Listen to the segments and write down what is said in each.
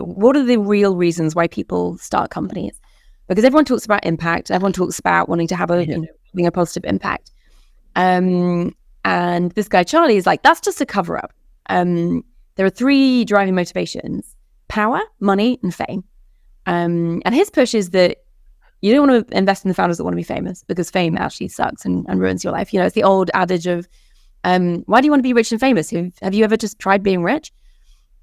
what are the real reasons why people start companies? Because everyone talks about impact. Everyone talks about wanting to have having a positive impact. And this guy, Charlie, is like, that's just a cover up. There are 3 driving motivations: power, money, and fame. And his push is that you don't want to invest in the founders that want to be famous, because fame actually sucks and ruins your life. It's the old adage of, why do you want to be rich and famous? Have you ever just tried being rich?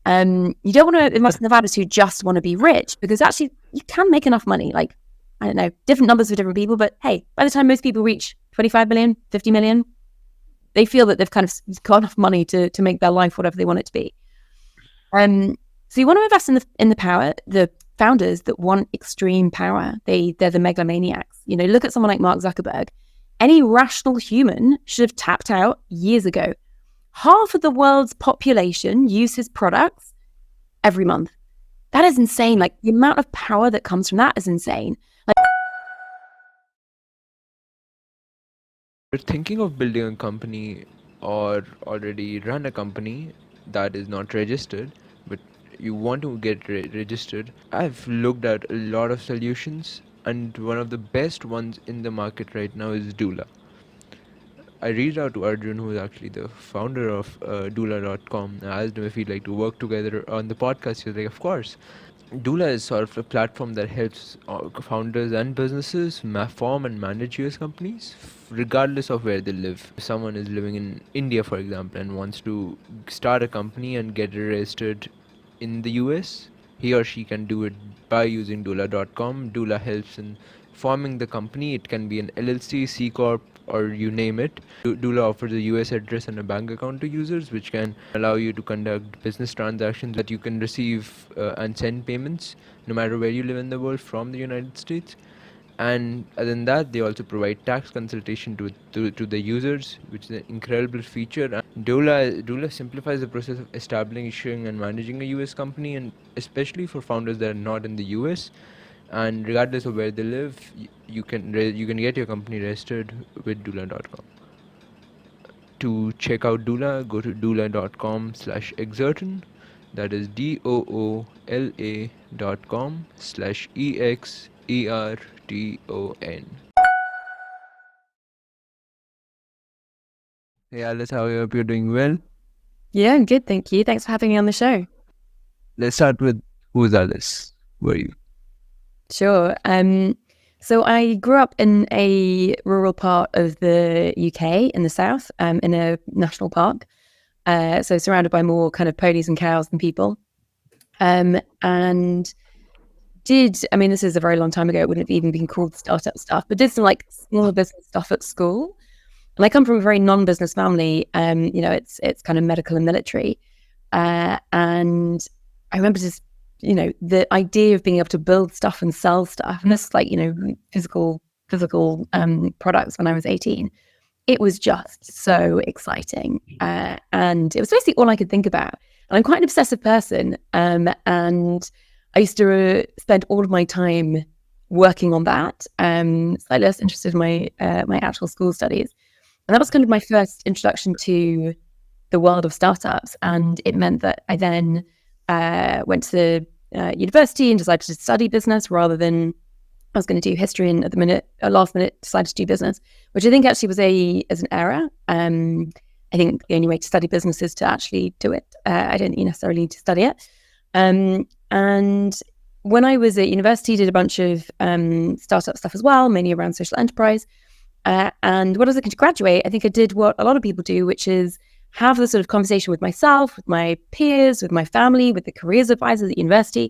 You don't want to invest in the founders who just want to be rich, because actually you can make enough money. Like, I don't know, different numbers for different people, but hey, by the time most people reach 25 million, 50 million, they feel that they've kind of got enough money to make their life whatever they want it to be. So you want to invest in the power, the founders that want extreme power. They're the megalomaniacs. Look at someone like Mark Zuckerberg. Any rational human should have tapped out years ago. Half of the world's population use his products every month. That is insane. Like, the amount of power that comes from that is insane. You're thinking of building a company or already run a company that is not registered, but you want to get registered. I've looked at a lot of solutions, and one of the best ones in the market right now is Doula. I reached out to Arjun, who is actually the founder of Doula.com. I asked him if he'd like to work together on the podcast. He was like, of course. Doula is sort of a platform that helps founders and businesses form and manage US companies, regardless of where they live. If someone is living in India, for example, and wants to start a company and get it registered in the US, he or she can do it by using Doula.com. Doula helps in forming the company. It can be an LLC, C Corp, or you name it. Doula offers a US address and a bank account to users, which can allow you to conduct business transactions that you can receive and send payments no matter where you live in the world from the United States. And other than that, they also provide tax consultation to the users, which is an incredible feature. And Doula simplifies the process of establishing and managing a US company, and especially for founders that are not in the US. And regardless of where they live, you can get your company registered with Doula.com. To check out Doula, go to doula.com/exerton. That is DOOLA.com/EXERTON. Hey Alice, how are you? Hope you're doing well. Yeah, I'm good, thank you. Thanks for having me on the show. Let's start with, who's Alice? Who are you? Sure. So I grew up in a rural part of the UK in the south, in a national park. So surrounded by more kind of ponies and cows than people. And this is a very long time ago, it wouldn't have even been called startup stuff, but did some like small business stuff at school. And I come from a very non-business family. It's kind of medical and military. And I remember just, the idea of being able to build stuff and sell stuff, and this is like, physical products when I was 18. It was just so exciting. And it was basically all I could think about. And I'm quite an obsessive person. And I used to spend all of my time working on that. Slightly less interested in my actual school studies. And that was kind of my first introduction to the world of startups. And it meant that I then went to university and decided to study business rather than I was going to do history, and at the last minute decided to do business, which I think actually was an error. I think the only way to study business is to actually do it. I don't necessarily need to study it. And when I was at university, did a bunch of startup stuff as well, mainly around social enterprise. And when I was looking to graduate, I think I did what a lot of people do, which is have the sort of conversation with myself, with my peers, with my family, with the careers advisors at university,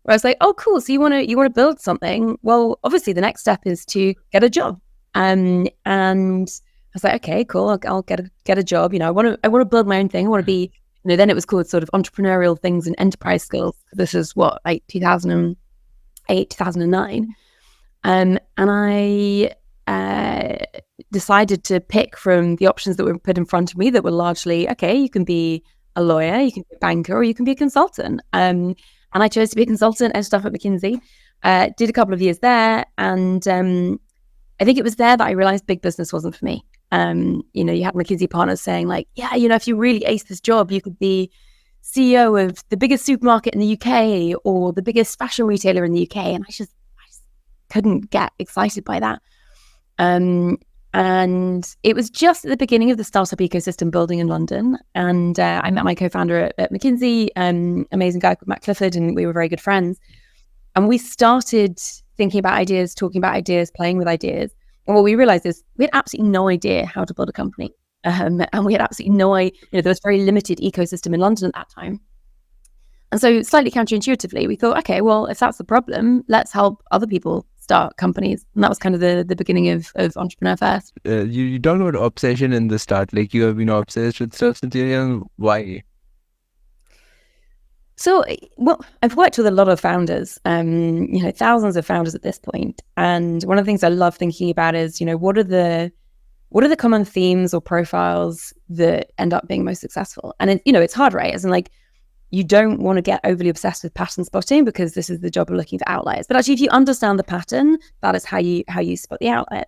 where I was like, oh, cool. So you want to build something? Well, obviously the next step is to get a job. And I was like, okay, cool. I'll get a job. I want to build my own thing. I want to be, then it was called sort of entrepreneurial things and enterprise skills. This is like 2008, 2009. And I decided to pick from the options that were put in front of me that were largely, okay, you can be a lawyer, you can be a banker, or you can be a consultant. And I chose to be a consultant and stuff at McKinsey. Did a couple of years there. And I think it was there that I realized big business wasn't for me. You had McKinsey partners saying like, yeah, if you really ace this job, you could be CEO of the biggest supermarket in the UK or the biggest fashion retailer in the UK. And I just couldn't get excited by that. And it was just at the beginning of the startup ecosystem building in London. And I met my co-founder at McKinsey, amazing guy called Matt Clifford, and we were very good friends. And we started thinking about ideas, talking about ideas, playing with ideas. And what we realized is we had absolutely no idea how to build a company. And we had absolutely no idea, there was very limited ecosystem in London at that time. And so slightly counterintuitively, we thought, okay, well, if that's the problem, let's help other people start companies. And that was kind of the beginning of Entrepreneur First. You talked about obsession in the start, like you have been obsessed with stuff since you're young. Why? So, well, I've worked with a lot of founders, thousands of founders at this point. And one of the things I love thinking about is, what are the common themes or profiles that end up being most successful? And it's hard, right? As in, like, you don't want to get overly obsessed with pattern spotting because this is the job of looking for outliers. But actually, if you understand the pattern, that is how you spot the outlier.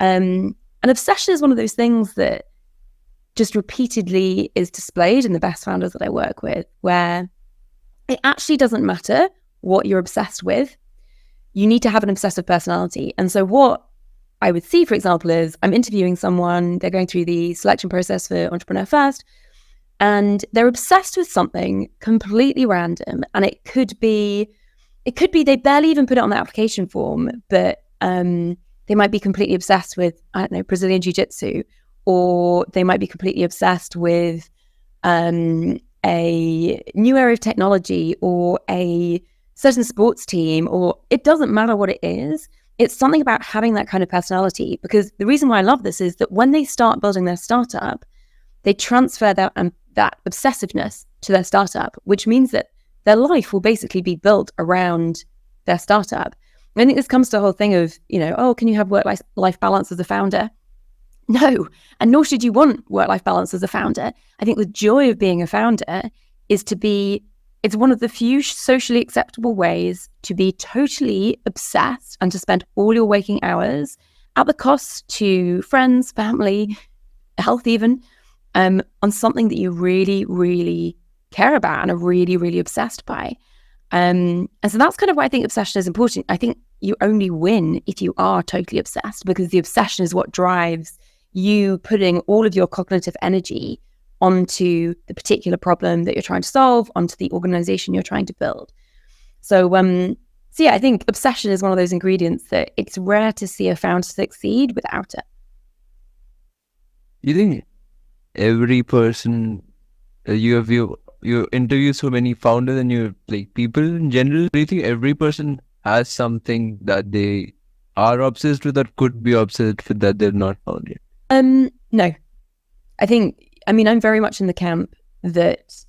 And obsession is one of those things that just repeatedly is displayed in the best founders that I work with, where it actually doesn't matter what you're obsessed with. You need to have an obsessive personality. And so what I would see, for example, is I'm interviewing someone, they're going through the selection process for Entrepreneur First, and they're obsessed with something completely random. And it could be they barely even put it on the application form, but they might be completely obsessed with, I don't know, Brazilian Jiu-Jitsu, or they might be completely obsessed with a new area of technology or a certain sports team, or it doesn't matter what it is. It's something about having that kind of personality, because the reason why I love this is that when they start building their startup, they transfer that obsessiveness to their startup, which means that their life will basically be built around their startup. And I think this comes to the whole thing of, can you have work-life balance as a founder? No, and nor should you want work-life balance as a founder. I think the joy of being a founder is it's one of the few socially acceptable ways to be totally obsessed and to spend all your waking hours at the cost to friends, family, health even, on something that you really, really care about and are really, really obsessed by. And so that's kind of why I think obsession is important. I think you only win if you are totally obsessed, because the obsession is what drives you putting all of your cognitive energy onto the particular problem that you're trying to solve, onto the organization you're trying to build. So I think obsession is one of those ingredients that it's rare to see a founder succeed without it. You think every person, you interview so many founders and you like people in general, do you think every person has something that they are obsessed with or could be obsessed with that they've not found yet? No. I'm very much in the camp that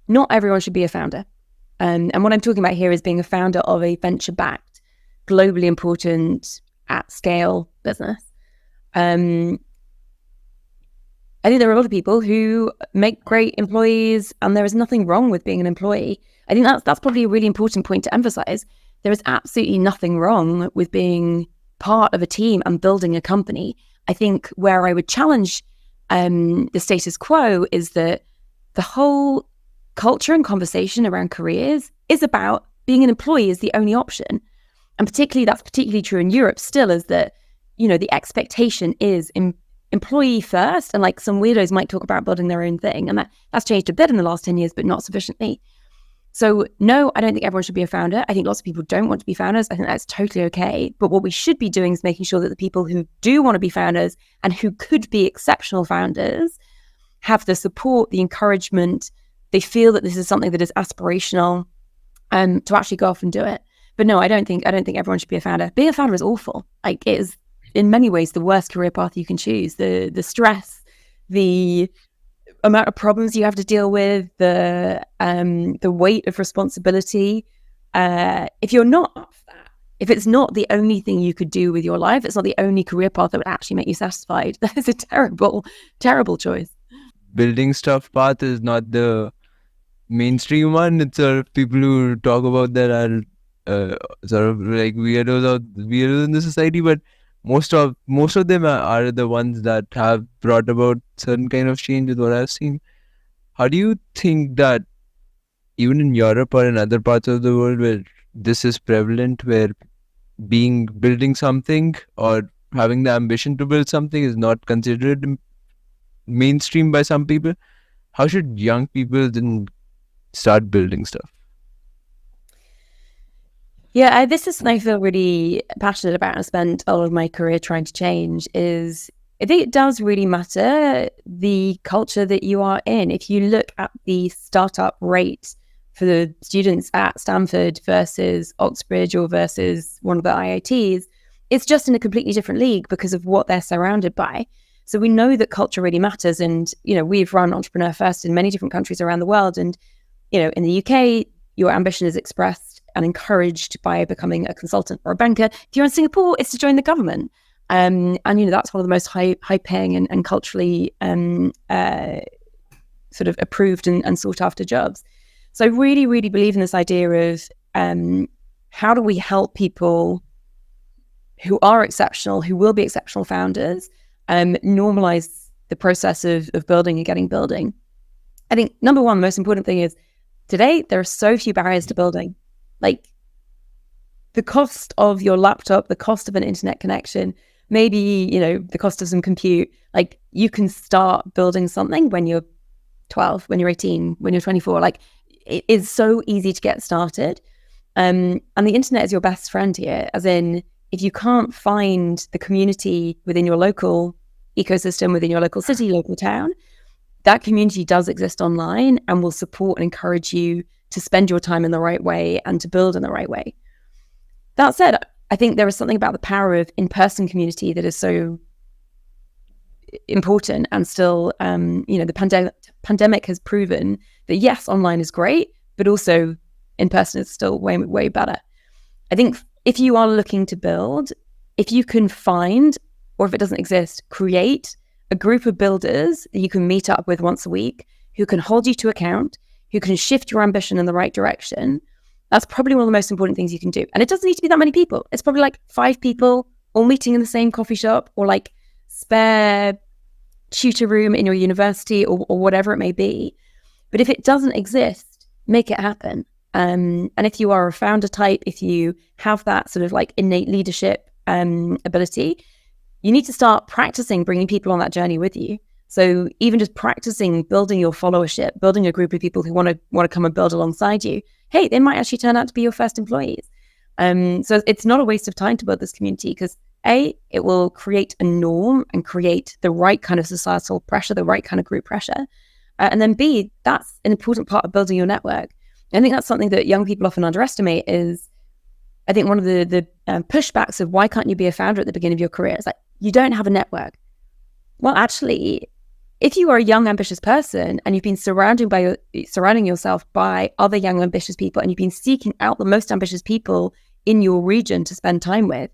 not everyone should be a founder. And what I'm talking about here is being a founder of a venture-backed, globally important, at-scale business. I think there are a lot of people who make great employees, and there is nothing wrong with being an employee. I think that's probably a really important point to emphasize. There is absolutely nothing wrong with being part of a team and building a company. I think where I would challenge the status quo is that the whole culture and conversation around careers is about being an employee is the only option. And that's particularly true in Europe still, is that, the expectation is employee first, and like some weirdos might talk about building their own thing. And that's changed a bit in the last 10 years, but not sufficiently. So no, I don't think everyone should be a founder. I think lots of people don't want to be founders. I think that's totally okay. But what we should be doing is making sure that the people who do want to be founders and who could be exceptional founders have the support, the encouragement. They feel that this is something that is aspirational, to actually go off and do it. But no, I don't think everyone should be a founder. Being a founder is awful. Like, it is in many ways the worst career path you can choose. The stress, the amount of problems you have to deal with, the weight of responsibility. If you're not up for that, if it's not the only thing you could do with your life, it's not the only career path that would actually make you satisfied, that is a terrible, terrible choice. Building stuff path is not the mainstream one. It's sort of people who talk about that are sort of like weirdos in the society, but most of them are the ones that have brought about certain kind of change, is what I've seen. How do you think that even in Europe or in other parts of the world where this is prevalent, where building something or having the ambition to build something is not considered mainstream by some people, how should young people then start building stuff? Yeah, this is something I feel really passionate about and spent a lot of my career trying to change is I think it does really matter the culture that you are in. If you look at the startup rate for the students at Stanford versus Oxbridge or versus one of the IITs, it's just in a completely different league because of what they're surrounded by. So we know that culture really matters. And, we've run Entrepreneur First in many different countries around the world. And, in the UK, your ambition is expressed and encouraged by becoming a consultant or a banker. If you're in Singapore, it's to join the government. And that's one of the most high paying and culturally sort of approved and sought after jobs. So I really, really believe in this idea of how do we help people who are exceptional, who will be exceptional founders, normalize the process of building and getting building. I think number one, the most important thing is today there are so few barriers to building. Like the cost of your laptop, the cost of an internet connection, maybe, the cost of some compute, like you can start building something when you're 12, when you're 18, when you're 24. Like it is so easy to get started. And the internet is your best friend here, as in if you can't find the community within your local ecosystem, within your local city, local town, that community does exist online and will support and encourage you to spend your time in the right way and to build in the right way. That said, I think there is something about the power of in-person community that is so important. And still, the pandemic has proven that yes, online is great, but also in person is still way, way better. I think if you are looking to build, if you can find, or if it doesn't exist, create a group of builders that you can meet up with once a week, who can hold you to account, who can shift your ambition in the right direction, that's probably one of the most important things you can do. And it doesn't need to be that many people. It's probably like 5 people all meeting in the same coffee shop, or like spare tutor room in your university, or whatever it may be. But if it doesn't exist, make it happen. And if you are a founder type, if you have that sort of like innate leadership ability, you need to start practicing bringing people on that journey with you. So even just practicing building your followership, building a group of people who want to come and build alongside you, hey, they might actually turn out to be your first employees. So it's not a waste of time to build this community, because A, it will create a norm and create the right kind of societal pressure, the right kind of group pressure. And then B, that's an important part of building your network. I think that's something that young people often underestimate. Is I think one of the pushbacks of why can't you be a founder at the beginning of your career is like, you don't have a network. Well, actually, if you are a young, ambitious person and you've been surrounding yourself by other young, ambitious people, and you've been seeking out the most ambitious people in your region to spend time with,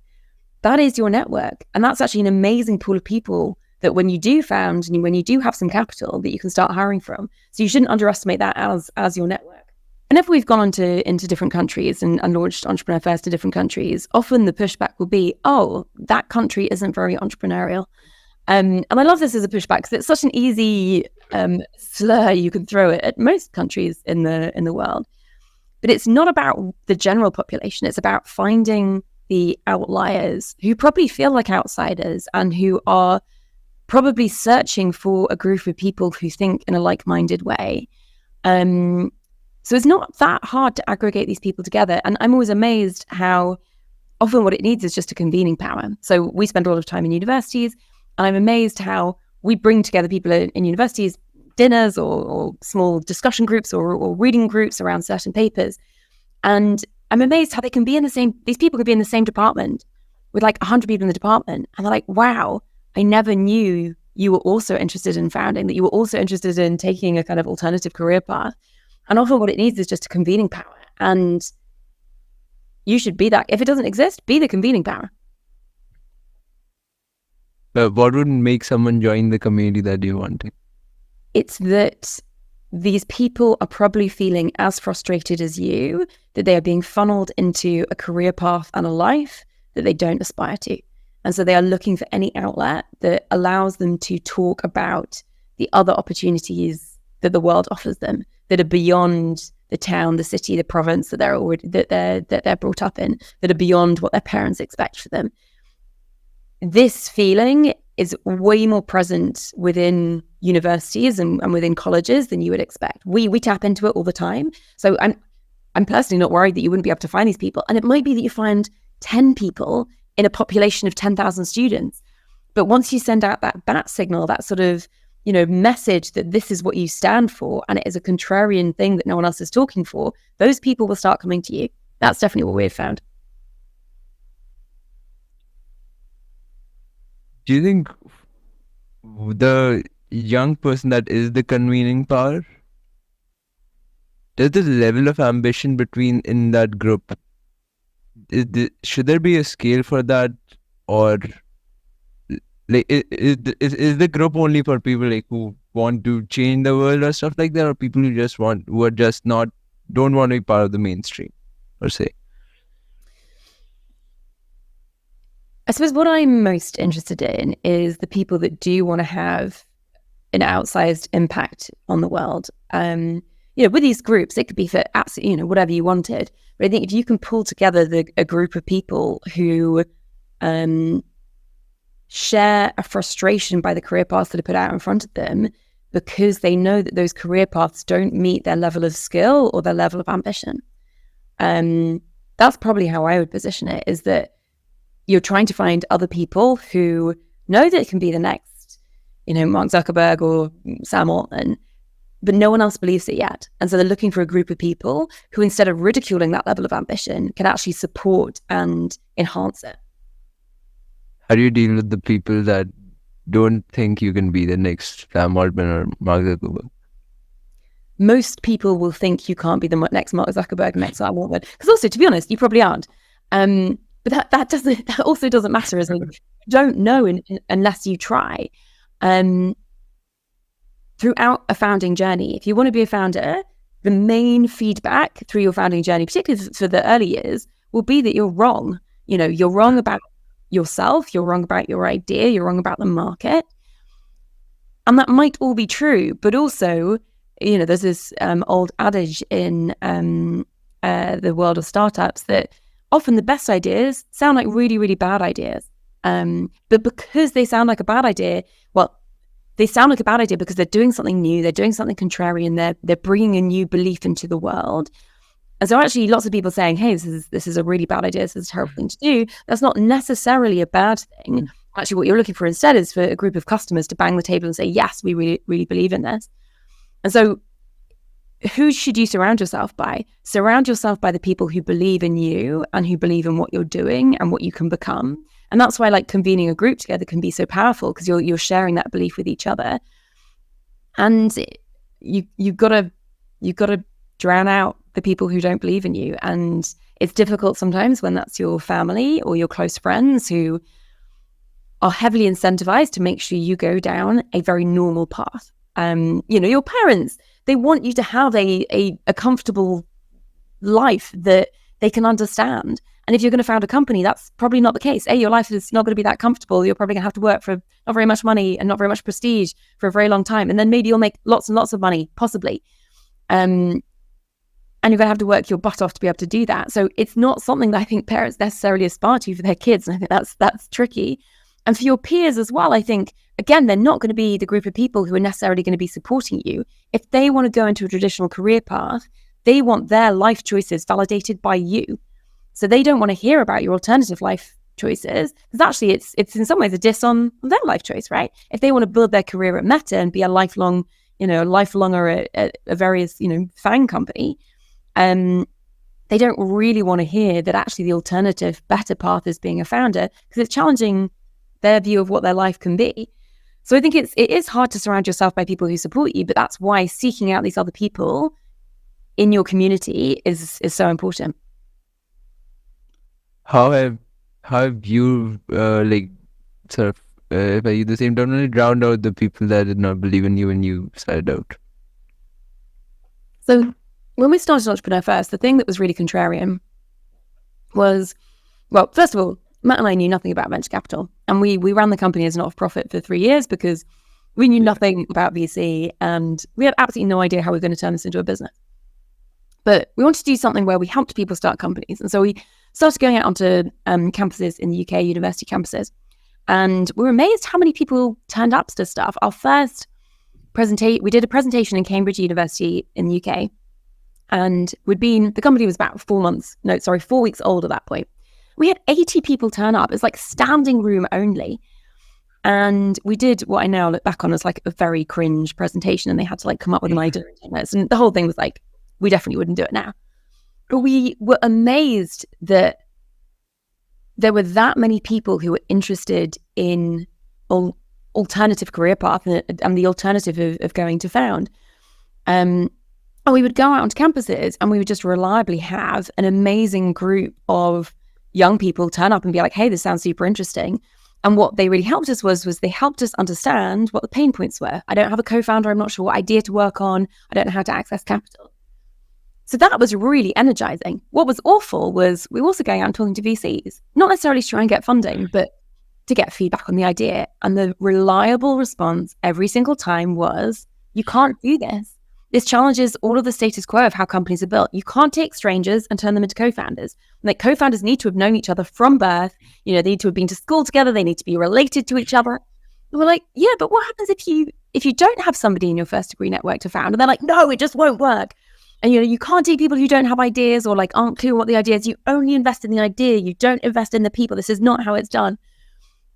that is your network. And that's actually an amazing pool of people that when you do found and when you do have some capital, that you can start hiring from. So you shouldn't underestimate that as your network. And if we've gone into different countries and launched Entrepreneur First to different countries, often the pushback will be, oh, that country isn't very entrepreneurial. And I love this as a pushback because it's such an easy slur you can throw it at most countries in the world. But it's not about the general population. It's about finding the outliers who probably feel like outsiders and who are probably searching for a group of people who think in a like-minded way. So it's not that hard to aggregate these people together. And I'm always amazed how often what it needs is just a convening power. So we spend a lot of time in universities, and I'm amazed how we bring together people in universities, dinners or small discussion groups or reading groups around certain papers. And I'm amazed how these people could be in the same department with like 100 people in the department. And they're like, wow, I never knew you were also interested in founding, that you were also interested in taking a kind of alternative career path. And often what it needs is just a convening power. And you should be that. If it doesn't exist, be the convening power. What would make someone join the community that you want to? It's that these people are probably feeling as frustrated as you, that they are being funneled into a career path and a life that they don't aspire to. And so they are looking for any outlet that allows them to talk about the other opportunities that the world offers them, that are beyond the town, the city, the province that they're brought up in, that are beyond what their parents expect for them. This feeling is way more present within universities and within colleges than you would expect. We tap into it all the time. So I'm personally not worried that you wouldn't be able to find these people. And it might be that you find 10 people in a population of 10,000 students. But once you send out that bat signal, that sort of, message that this is what you stand for, and it is a contrarian thing that no one else is talking for, those people will start coming to you. That's definitely what we've found. Do you think the young person that is the convening power, does the level of ambition in that group, should there be a scale for that, or like is the group only for people like who want to change the world or stuff like that, or people who don't want to be part of the mainstream, per se? I suppose what I'm most interested in is the people that do want to have an outsized impact on the world. With these groups, it could be for absolutely, whatever you wanted. But I think if you can pull together a group of people who share a frustration by the career paths that are put out in front of them, because they know that those career paths don't meet their level of skill or their level of ambition. That's probably how I would position it, is that you're trying to find other people who know that it can be the next, Mark Zuckerberg or Sam Altman, but no one else believes it yet. And so they're looking for a group of people who, instead of ridiculing that level of ambition, can actually support and enhance it. How do you deal with the people that don't think you can be the next Sam Altman or Mark Zuckerberg? Most people will think you can't be the next Mark Zuckerberg, next Sam Altman. Because also, to be honest, you probably aren't. But that also doesn't matter, as you don't know unless you try. Throughout a founding journey, if you want to be a founder, the main feedback through your founding journey, particularly for the early years, will be that you're wrong. You're wrong about yourself, you're wrong about your idea, you're wrong about the market. And that might all be true, but also, there's this old adage in the world of startups that often the best ideas sound like really, really bad ideas. But because they sound like a bad idea, they sound like a bad idea because they're doing something new, they're doing something contrarian, they're bringing a new belief into the world. And so actually lots of people saying, hey, this is a really bad idea, this is a terrible thing to do, that's not necessarily a bad thing. Actually, what you're looking for instead is for a group of customers to bang the table and say, yes, we really, really believe in this. And so who should you surround yourself by? Surround yourself by the people who believe in you and who believe in what you're doing and what you can become. And that's why convening a group together can be so powerful, because you're sharing that belief with each other. And you've got to drown out the people who don't believe in you. And it's difficult sometimes when that's your family or your close friends who are heavily incentivized to make sure you go down a very normal path. Your parents, they want you to have a comfortable life that they can understand. And if you're going to found a company, that's probably not the case. Your life is not going to be that comfortable. You're probably going to have to work for not very much money and not very much prestige for a very long time. And then maybe you'll make lots and lots of money, possibly. And you're going to have to work your butt off to be able to do that. So it's not something that I think parents necessarily aspire to for their kids. And I think that's tricky. And for your peers as well, I think, again, they're not going to be the group of people who are necessarily going to be supporting you. If they want to go into a traditional career path, they want their life choices validated by you. So they don't want to hear about your alternative life choices, because actually it's in some ways a diss on their life choice, right? If they want to build their career at Meta and be a lifelonger at a various, FANG company, they don't really want to hear that actually the alternative, better path is being a founder, because it's challenging their view of what their life can be. So I think it is hard to surround yourself by people who support you, but that's why seeking out these other people in your community is so important. How have you if I use the same term, drowned out the people that did not believe in you when you started out? So when we started Entrepreneur First, the thing that was really contrarian was, first of all, Matt and I knew nothing about venture capital, and we ran the company as not for profit for 3 years because We knew nothing about VC, and we had absolutely no idea how we were going to turn this into a business. But we wanted to do something where we helped people start companies. And so we started going out onto campuses in the UK, university campuses. And we were amazed how many people turned up to stuff. Our first presentation, we did a presentation in Cambridge University in the UK. And the company was about 4 weeks old at that point. We had 80 people turn up. It's like standing room only. And we did what I now look back on as like a very cringe presentation, and they had to like come up with an idea in 10 minutes. And the whole thing was like, we definitely wouldn't do it now. But we were amazed that there were that many people who were interested in alternative career path and the alternative of going to found. And we would go out onto campuses and we would just reliably have an amazing group of young people turn up and be like, hey, this sounds super interesting. And what they really helped us was they helped us understand what the pain points were. I don't have a co-founder. I'm not sure what idea to work on. I don't know how to access capital. So that was really energizing. What was awful was we were also going out and talking to VCs, not necessarily to try and get funding, but to get feedback on the idea. And the reliable response every single time was, you can't do this. This challenges all of the status quo of how companies are built. You can't take strangers and turn them into co-founders. Like, co-founders need to have known each other from birth. You know, they need to have been to school together. They need to be related to each other. And we're like, yeah, but what happens if you don't have somebody in your first degree network to found? And they're like, no, it just won't work. And, you know, you can't take people who don't have ideas or like aren't clear what the idea is. You only invest in the idea. You don't invest in the people. This is not how it's done.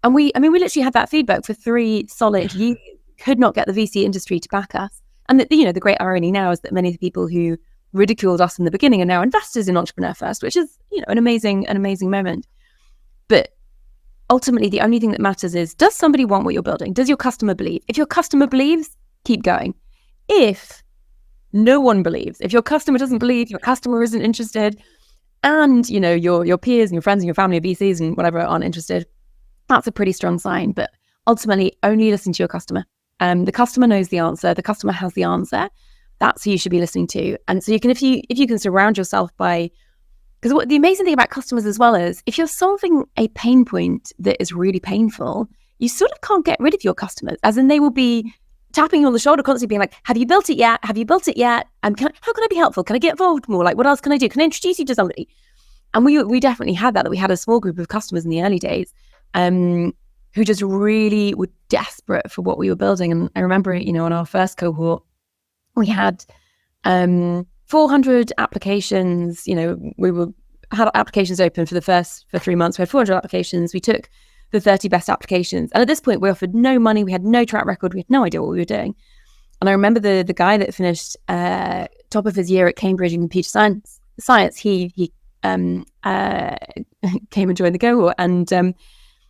And we literally had that feedback for 3 solid years. Could not get the VC industry to back us. And the great irony now is that many of the people who ridiculed us in the beginning are now investors in Entrepreneur First, which is, you know, an amazing moment. But ultimately, the only thing that matters is, does somebody want what you're building? Does your customer believe? If your customer believes, keep going. If no one believes, if your customer doesn't believe, your customer isn't interested, and, you know, your peers and your friends and your family, VCs and whatever aren't interested, that's a pretty strong sign. But ultimately, only listen to your customer. The customer knows the answer. The customer has the answer. That's who you should be listening to. And so you can, if you can surround yourself by, because what the amazing thing about customers as well is, if you're solving a pain point that is really painful, you sort of can't get rid of your customers. As in, they will be tapping you on the shoulder, constantly being like, "Have you built it yet? Have you built it yet? And how can I be helpful? Can I get involved more? Like, what else can I do? Can I introduce you to somebody?" And we definitely had that we had a small group of customers in the early days. Who just really were desperate for what we were building. And I remember, you know, on our first cohort, we had 400 applications. You know, had applications open for 3 months. We had 400 applications. We took the 30 best applications. And at this point, we offered no money. We had no track record. We had no idea what we were doing. And I remember the guy that finished top of his year at Cambridge in computer science, he came and joined the cohort. And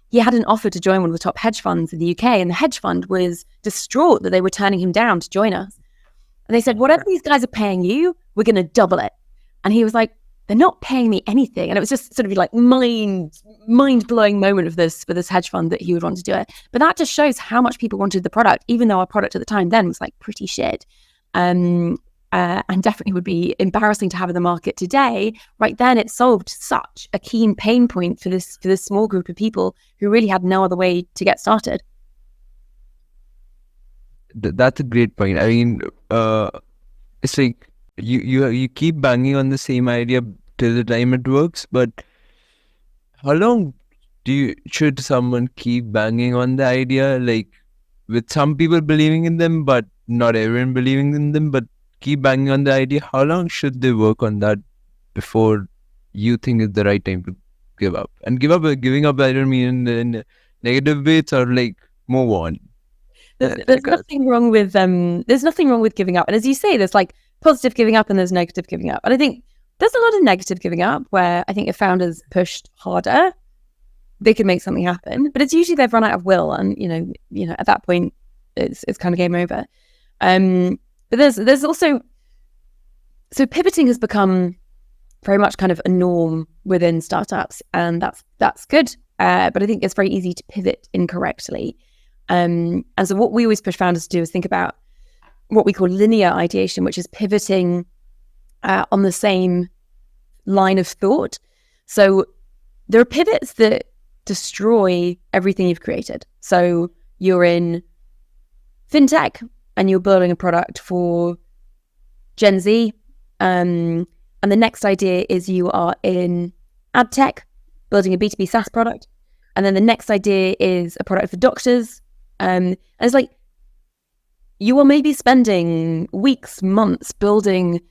he had an offer to join one of the top hedge funds in the UK, and the hedge fund was distraught that they were turning him down to join us. And they said, whatever these guys are paying you, we're going to double it. And he was like, they're not paying me anything. And it was just sort of like mind-blowing moment for this hedge fund that he would want to do it. But that just shows how much people wanted the product, even though our product at the time then was like pretty shit. And definitely would be embarrassing to have in the market today. Right then, it solved such a keen pain point for this small group of people who really had no other way to get started. That's a great point. I mean, it's like you keep banging on the same idea till the time it works, but how long should someone keep banging on the idea? Like, with some people believing in them, but not everyone believing in them, but keep banging on the idea. How long should they work on that before you think it's the right time to give up? And giving up, I don't mean in a negative way. It's sort of like move on. There's nothing wrong with giving up. And as you say, there's like positive giving up and there's negative giving up. And I think there's a lot of negative giving up where I think if founders pushed harder, they could make something happen. But it's usually they've run out of will, and you know at that point it's kind of game over. But there's also, so pivoting has become very much kind of a norm within startups, and that's good. But I think it's very easy to pivot incorrectly. And so what we always push founders to do is think about what we call linear ideation, which is pivoting on the same line of thought. So there are pivots that destroy everything you've created. So you're in fintech and you're building a product for Gen Z, and the next idea is you are in ad tech, building a B2B SaaS product, and then the next idea is a product for doctors, and it's like you are maybe spending weeks, months building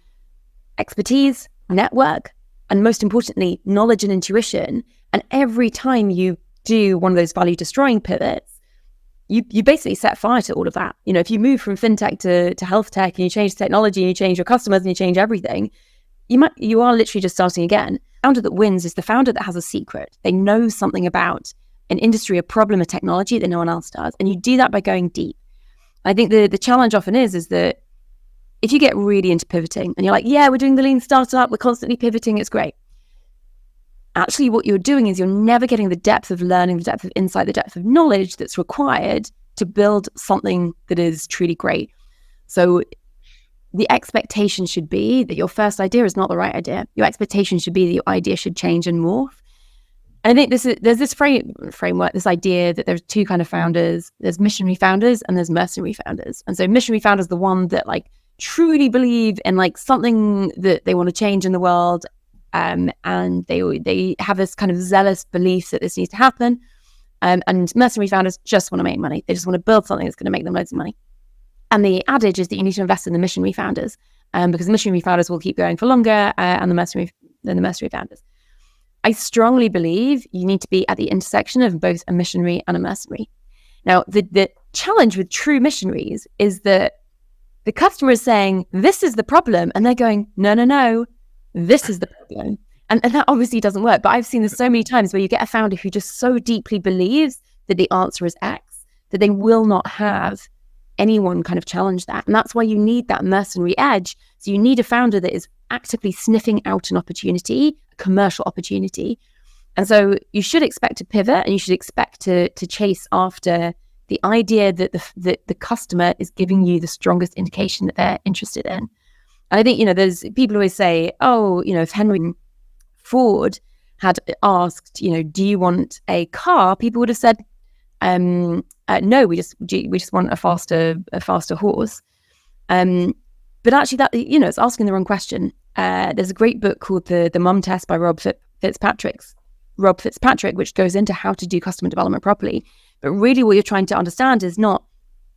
expertise, network, and most importantly, knowledge and intuition. And every time you do one of those value destroying pivots, you basically set fire to all of that. If you move from fintech to health tech and you change technology and you change your customers and you change everything, you are literally just starting again. The founder that wins is the founder that has a secret. They know something about an industry, a problem, a technology that no one else does. And you do that by going deep. I think the challenge often is that if you get really into pivoting and you're like, yeah, we're doing the lean startup, we're constantly pivoting, it's great. Actually, what you're doing is you're never getting the depth of learning, the depth of insight, the depth of knowledge that's required to build something that is truly great. So the expectation should be that your first idea is not the right idea. Your expectation should be that your idea should change and morph. And I think there's this framework, this idea that there's two kind of founders. There's missionary founders and there's mercenary founders. And so missionary founders are the one that truly believe in something that they want to change in the world. And they have this kind of zealous belief that this needs to happen. And mercenary founders just want to make money. They just want to build something that's going to make them loads of money. And the adage is that you need to invest in the missionary founders, because the missionary founders will keep going for longer, and the mercenary founders. I strongly believe you need to be at the intersection of both a missionary and a mercenary. Now, the challenge with true missionaries is that the customer is saying, this is the problem. And they're going, no, this is the problem. And that obviously doesn't work. But I've seen this so many times where you get a founder who just so deeply believes that the answer is X, that they will not have anyone kind of challenge that. And that's why you need that mercenary edge. So you need a founder that is actively sniffing out an opportunity, a commercial opportunity. And so you should expect to pivot, and you should expect to chase after the idea that the customer is giving you the strongest indication that they're interested in. And I think, there's people always say, if Henry Ford had asked, do you want a car? People would have said, no, we just want a faster horse. But actually that, it's asking the wrong question. There's a great book called The Mum Test by Rob Fitzpatrick, which goes into how to do customer development properly. But really what you're trying to understand is not,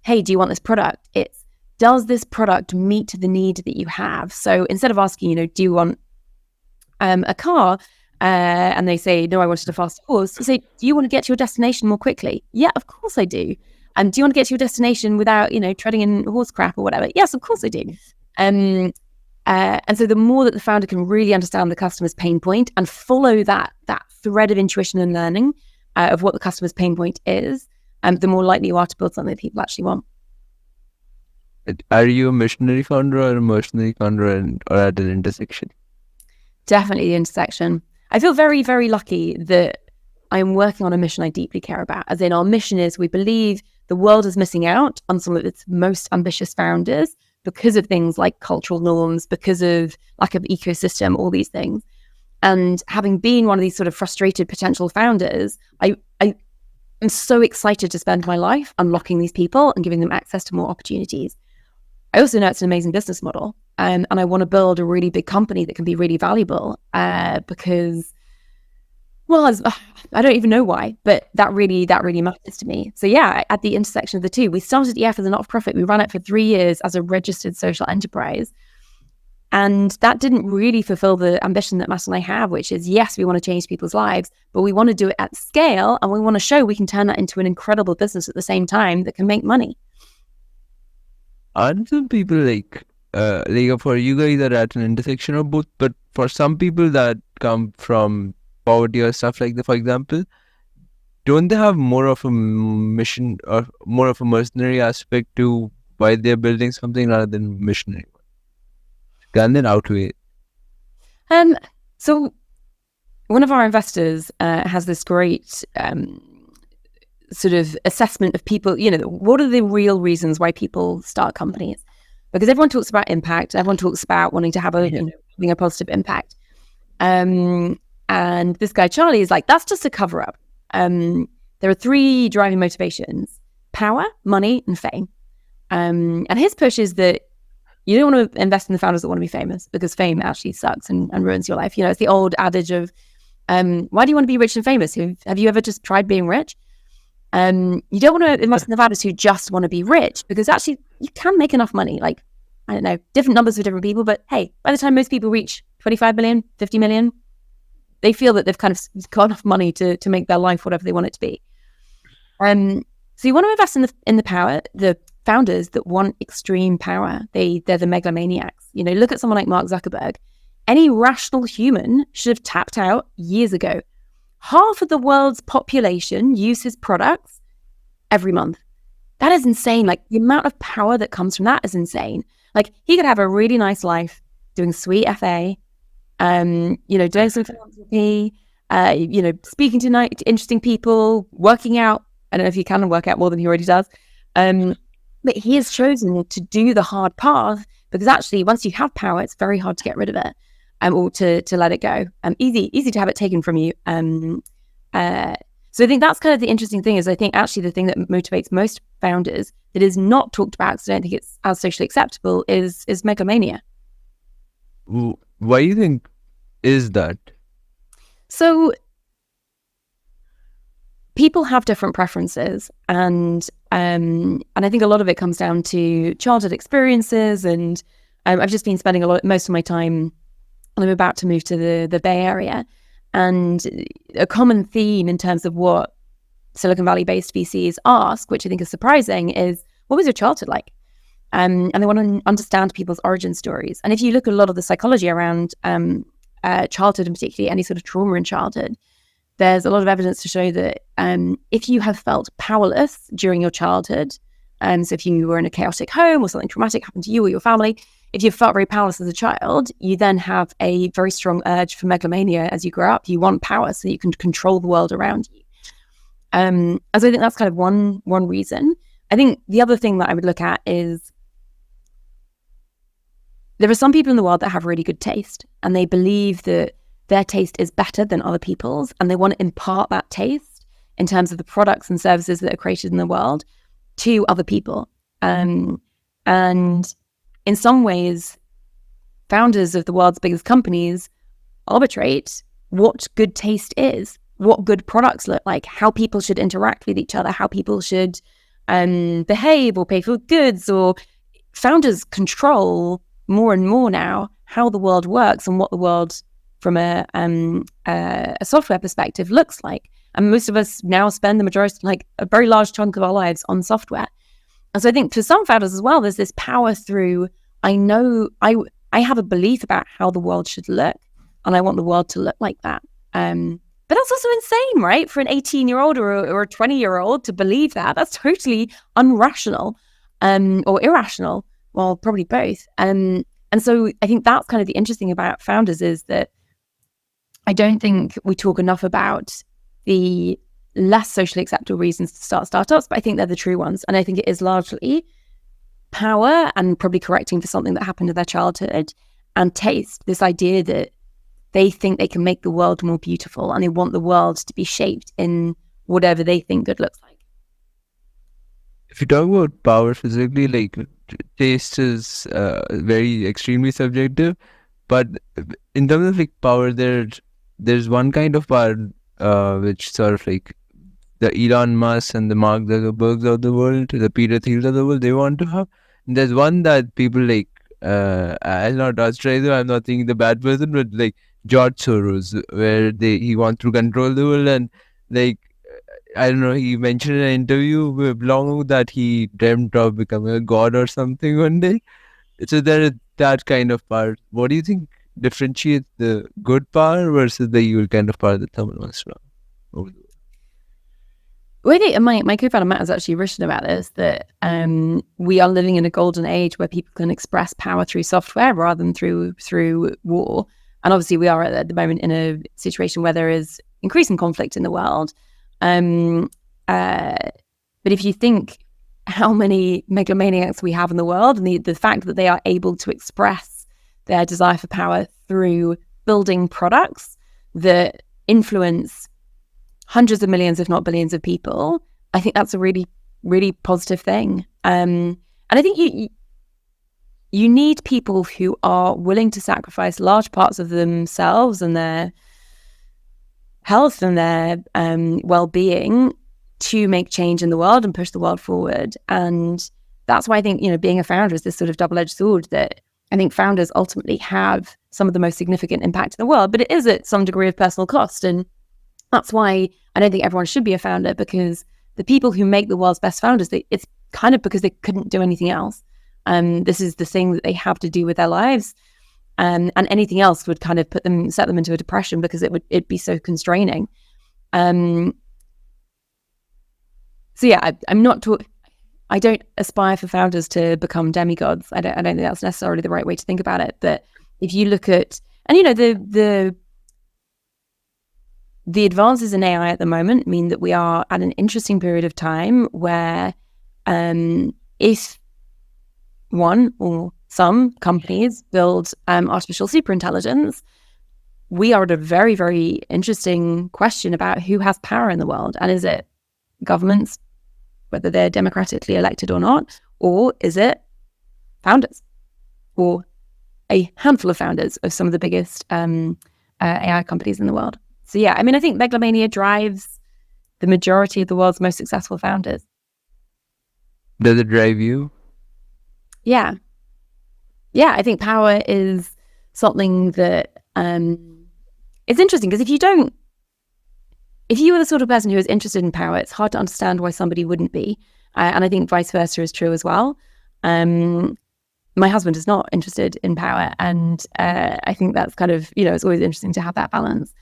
hey, do you want this product? It's, does this product meet the need that you have? So instead of asking, do you want a car? And they say, no, I wanted a faster horse. You say, do you want to get to your destination more quickly? Yeah, of course I do. And do you want to get to your destination without, treading in horse crap or whatever? Yes, of course I do. And so the more that the founder can really understand the customer's pain point and follow that thread of intuition and learning of what the customer's pain point is, the more likely you are to build something that people actually want. Are you a missionary founder or a mercenary founder, or at an intersection? Definitely the intersection. I feel very, very lucky that I'm working on a mission I deeply care about. As in, our mission is, we believe the world is missing out on some of its most ambitious founders because of things like cultural norms, because of lack of ecosystem, all these things. And having been one of these sort of frustrated potential founders, I am so excited to spend my life unlocking these people and giving them access to more opportunities. I also know it's an amazing business model, and I want to build a really big company that can be really valuable because, well, I don't even know why, but that really matters to me. So yeah, at the intersection of the two, we started EF as a not-for-profit. We ran it for 3 years as a registered social enterprise. And that didn't really fulfill the ambition that Matt and I have, which is, yes, we want to change people's lives, but we want to do it at scale, and we want to show we can turn that into an incredible business at the same time that can make money. Aren't some people for you guys are at an intersection of both, but for some people that come from poverty or stuff like that, for example, don't they have more of a mission or more of a mercenary aspect to why they're building something rather than missionary? Can then outweigh it? So one of our investors has this great sort of assessment of people, what are the real reasons why people start companies? Because everyone talks about impact, everyone talks about wanting to have having a positive impact. And this guy, Charlie, is like, that's just a cover up. There are 3 driving motivations: power, money, and fame. And his push is that you don't want to invest in the founders that want to be famous, because fame actually sucks and ruins your life. It's the old adage of, why do you want to be rich and famous? Have you ever just tried being rich? You don't want to invest in the founders who just want to be rich, because actually you can make enough money. Like, I don't know, different numbers for different people, but hey, by the time most people reach 25 million, 50 million, they feel that they've kind of got enough money to make their life whatever they want it to be. So you want to invest in the power, the founders that want extreme power. They're the megalomaniacs. Look at someone like Mark Zuckerberg. Any rational human should have tapped out years ago. Half of the world's population uses products every month. That is insane. Like, the amount of power that comes from that is insane. Like, he could have a really nice life doing sweet FA, doing some philanthropy, speaking to interesting people, working out. I don't know if he can work out more than he already does. But he has chosen to do the hard path, because actually once you have power, it's very hard to get rid of it, or to let it go. Easy to have it taken from you. So I think that's kind of the interesting thing, is I think actually the thing that motivates most founders that is not talked about, because I don't think it's as socially acceptable, is megalomania. Why do you think is that? So people have different preferences, and I think a lot of it comes down to childhood experiences. And I've just been spending most of my time, and I'm about to move to the Bay Area. And a common theme in terms of what Silicon Valley-based VCs ask, which I think is surprising, is, what was your childhood like? And they want to understand people's origin stories. And if you look at a lot of the psychology around childhood, and particularly any sort of trauma in childhood, there's a lot of evidence to show that if you have felt powerless during your childhood, so if you were in a chaotic home or something traumatic happened to you or your family, if you felt very powerless as a child, you then have a very strong urge for megalomania as you grow up. You want power so you can control the world around you. And so I think that's kind of one reason. I think the other thing that I would look at is, there are some people in the world that have really good taste, and they believe that their taste is better than other people's, and they want to impart that taste in terms of the products and services that are created in the world to other people. And in some ways, founders of the world's biggest companies arbitrate what good taste is, what good products look like, how people should interact with each other, how people should behave or pay for goods. Or founders control more and more now how the world works and what the world from a software perspective looks like. And most of us now spend the majority, like a very large chunk of our lives, on software. And so I think for some founders as well, there's this power through, I know I have a belief about how the world should look, and I want the world to look like that. But that's also insane, right? For an 18-year-old or a 20-year-old to believe that, that's totally unrational or irrational. Well, probably both. And so I think that's kind of the interesting about founders, is that I don't think we talk enough about the less socially acceptable reasons to start startups, but I think they're the true ones. And I think it is largely power, and probably correcting for something that happened in their childhood, and taste, this idea that they think they can make the world more beautiful, and they want the world to be shaped in whatever they think good looks like. If you talk about power physically, like, taste is very extremely subjective, but in terms of like power, there's one kind of power which sort of like the Elon Musk and the Mark Zuckerbergs of the world, the Peter Thiels of the world, they want to have. And there's one that people like, I'm not ostracizing, I'm not thinking the bad person, but like George Soros, where he wants to control the world. And like, I don't know, he mentioned in an interview long ago that he dreamt of becoming a god or something one day. So there is that kind of power. What do you think differentiates the good power versus the evil kind of power that someone wants to have? Well, I think my co-founder Matt has actually written about this, that we are living in a golden age where people can express power through software rather than through war. And obviously we are at the moment in a situation where there is increasing conflict in the world. But if you think how many megalomaniacs we have in the world, and the fact that they are able to express their desire for power through building products that influence hundreds of millions, if not billions of people, I think that's a really, really positive thing. And And I think you need people who are willing to sacrifice large parts of themselves and their health and their well-being to make change in the world and push the world forward. And that's why I think, being a founder is this sort of double-edged sword, that I think founders ultimately have some of the most significant impact in the world, but it is at some degree of personal cost. And that's why I don't think everyone should be a founder, because the people who make the world's best founders, it's kind of because they couldn't do anything else. This is the thing that they have to do with their lives. And anything else would kind of set them into a depression, because it'd be so constraining. So yeah, I don't aspire for founders to become demigods. I don't think that's necessarily the right way to think about it. But if you look at, and the advances in AI at the moment mean that we are at an interesting period of time where if one or some companies build artificial superintelligence, we are at a very, very interesting question about who has power in the world. And is it governments, whether they're democratically elected or not, or is it founders, or a handful of founders of some of the biggest AI companies in the world? So yeah, I think megalomania drives the majority of the world's most successful founders. Does it drive you? Yeah, I think power is something that it's interesting, because if you were the sort of person who is interested in power, it's hard to understand why somebody wouldn't be. And I think vice versa is true as well. My husband is not interested in power, and I think that's kind of, it's always interesting to have that balance.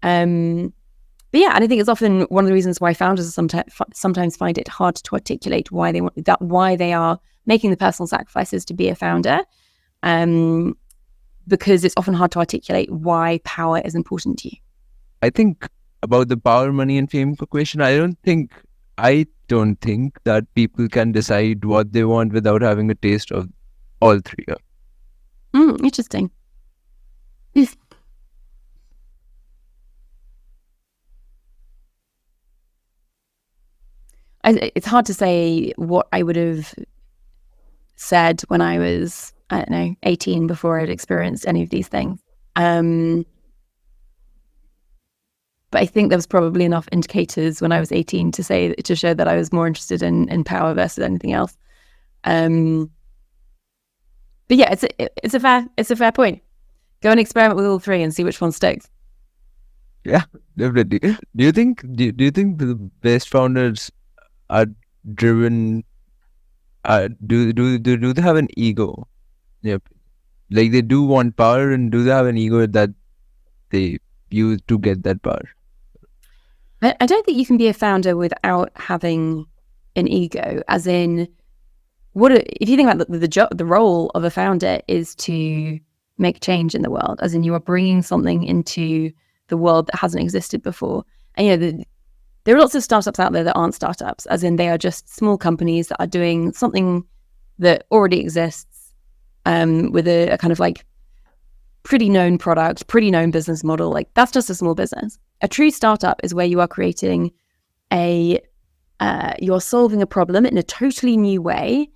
But yeah, and I think it's often one of the reasons why founders sometimes find it hard to articulate why they are making the personal sacrifices to be a founder, because it's often hard to articulate why power is important to you. I think about the power, money, and fame question, I don't think that people can decide what they want without having a taste of all three. Interesting. It's hard to say what I would have said when I was, 18, before I'd experienced any of these things. But I think there was probably enough indicators when I was 18 to show that I was more interested in power versus anything else. But yeah, it's a fair point. Go and experiment with all three and see which one sticks. Yeah, definitely. Do you think the best founders are driven? Do they have an ego? Yep. Like, they do want power, and do they have an ego that they use to get that power? I don't think you can be a founder without having an ego. As in, if you think about the role of a founder is to make change in the world. As in, you are bringing something into the world that hasn't existed before. And there are lots of startups out there that aren't startups, as in they are just small companies that are doing something that already exists, with a kind of like pretty known product, pretty known business model. Like, that's just a small business. A true startup is where you are creating you're solving a problem in a totally new way.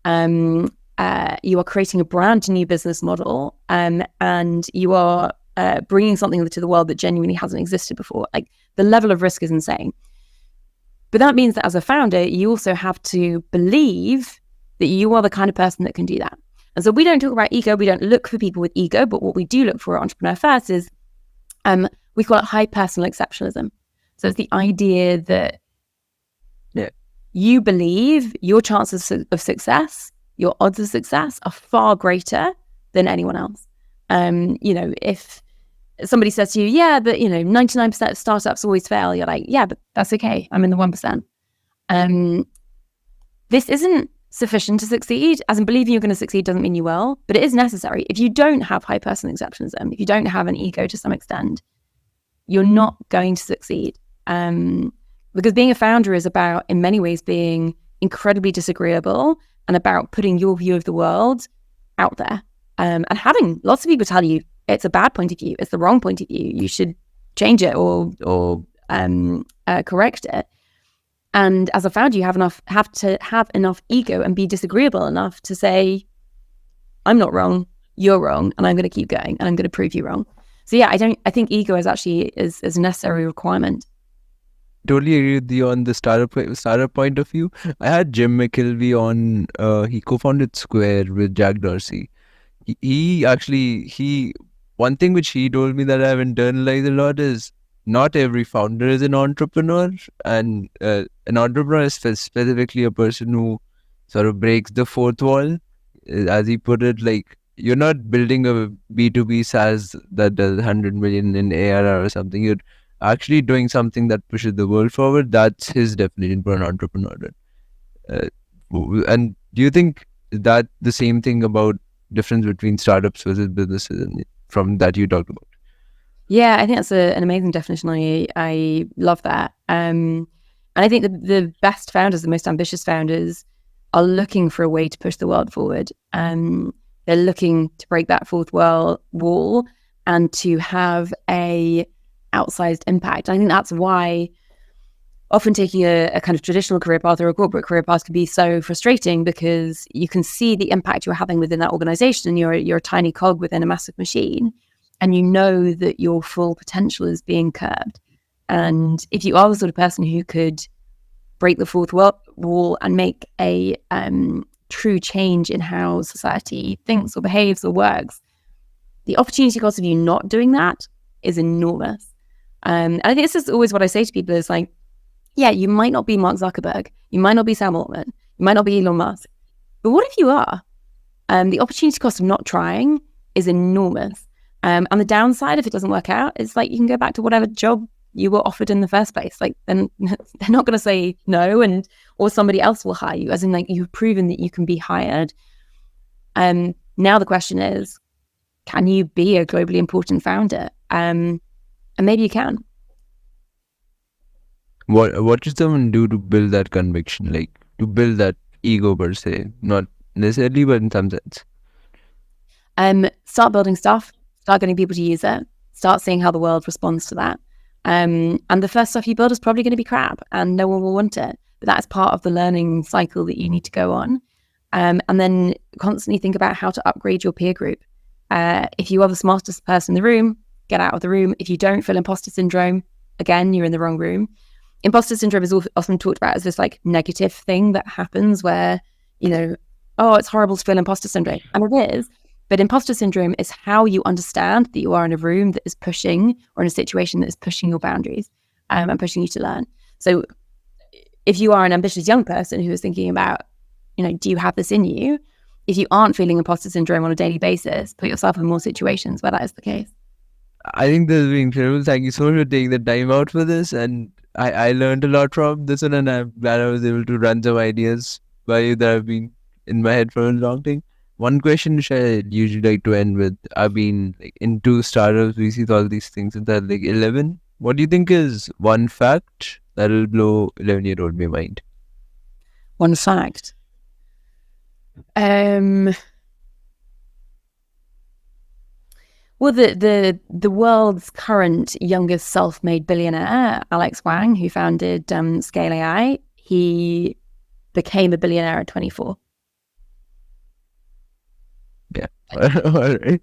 You are creating a brand new business model, and you are bringing something to the world that genuinely hasn't existed before. Like, the level of risk is insane. But that means that as a founder, you also have to believe that you are the kind of person that can do that. And so we don't talk about ego. We don't look for people with ego. But what we do look for at Entrepreneur First is, we call it high personal exceptionalism. So it's the idea that you believe your chances of success, your odds of success, are far greater than anyone else. If somebody says to you, yeah, but 99% of startups always fail, you're like, yeah, but that's okay. I'm in the 1%. This isn't sufficient to succeed. As in, believing you're going to succeed doesn't mean you will, but it is necessary. If you don't have high personal exceptionalism, if you don't have an ego to some extent, you're not going to succeed. Because being a founder is about, in many ways, being incredibly disagreeable and about putting your view of the world out there, and having lots of people tell you it's a bad point of view, it's the wrong point of view, you should change it or correct it. And as a founder, you have to have enough ego and be disagreeable enough to say, I'm not wrong, you're wrong, and I'm going to keep going, and I'm going to prove you wrong. So yeah, I think ego is actually is a necessary requirement. Totally agree with you on the startup point of view. I had Jim McKilvey on. He co-founded Square with Jack Dorsey. He one thing which he told me that I've internalized a lot is not every founder is an entrepreneur, and an entrepreneur is specifically a person who sort of breaks the fourth wall, as he put it. Like, you're not building a B2B SaaS that does 100 million in ARR or something. You're actually doing something that pushes the world forward. That's his definition for an entrepreneur. And do you think that the same thing about difference between startups versus businesses from that you talked about? Yeah, I think that's an amazing definition. I love that. And I think the best founders, the most ambitious founders, are looking for a way to push the world forward. They're looking to break that fourth wall and to have a outsized impact. I think that's why often taking a kind of traditional career path or a corporate career path can be so frustrating, because you can see the impact you're having within that organization, and you're a tiny cog within a massive machine, and you know that your full potential is being curbed. And if you are the sort of person who could break the fourth wall and make a true change in how society thinks or behaves or works, the opportunity cost of you not doing that is enormous. And I think this is always what I say to people is like, yeah, you might not be Mark Zuckerberg, you might not be Sam Altman, you might not be Elon Musk, but what if you are? The opportunity cost of not trying is enormous. And the downside, if it doesn't work out, is like you can go back to whatever job you were offered in the first place. Like, then they're not going to say no, or somebody else will hire you, as in like you've proven that you can be hired. Now the question is, can you be a globally important founder? And maybe you can. What should someone do to build that conviction, like to build that ego per se, not necessarily, but in some sense? Start building stuff, start getting people to use it, start seeing how the world responds to that. And the first stuff you build is probably going to be crap and no one will want it, but that's part of the learning cycle that you need to go on. And then constantly think about how to upgrade your peer group. If you are the smartest person in the room, get out of the room. If you don't feel imposter syndrome, again, you're in the wrong room. Imposter syndrome is often talked about as this like negative thing that happens where, oh, it's horrible to feel imposter syndrome. And it is. But imposter syndrome is how you understand that you are in a room that is pushing, or in a situation that is pushing your boundaries and pushing you to learn. So if you are an ambitious young person who is thinking about, do you have this in you? If you aren't feeling imposter syndrome on a daily basis, put yourself in more situations where that is the case. I think this has been incredible. Thank you so much for taking the time out for this. And I learned a lot from this one, and I'm glad I was able to run some ideas by you that have been in my head for a long time. One question which I usually like to end with, I've been into startups, we see all these things since I was 11. What do you think is one fact that will blow 11-year-old my mind? One fact? Well, the world's current youngest self-made billionaire, Alex Wang, who founded Scale AI, he became a billionaire at 24. Yeah. All right.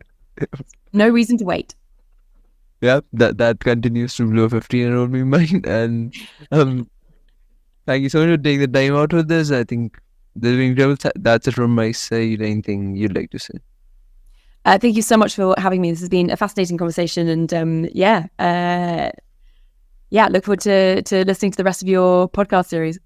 No reason to wait. Yeah, that continues to blow 15-year-old my mind. And thank you so much for taking the time out with this. I think this has been incredible. That's it from my side. Anything you'd like to say? Thank you so much for having me. This has been a fascinating conversation, and look forward to listening to the rest of your podcast series.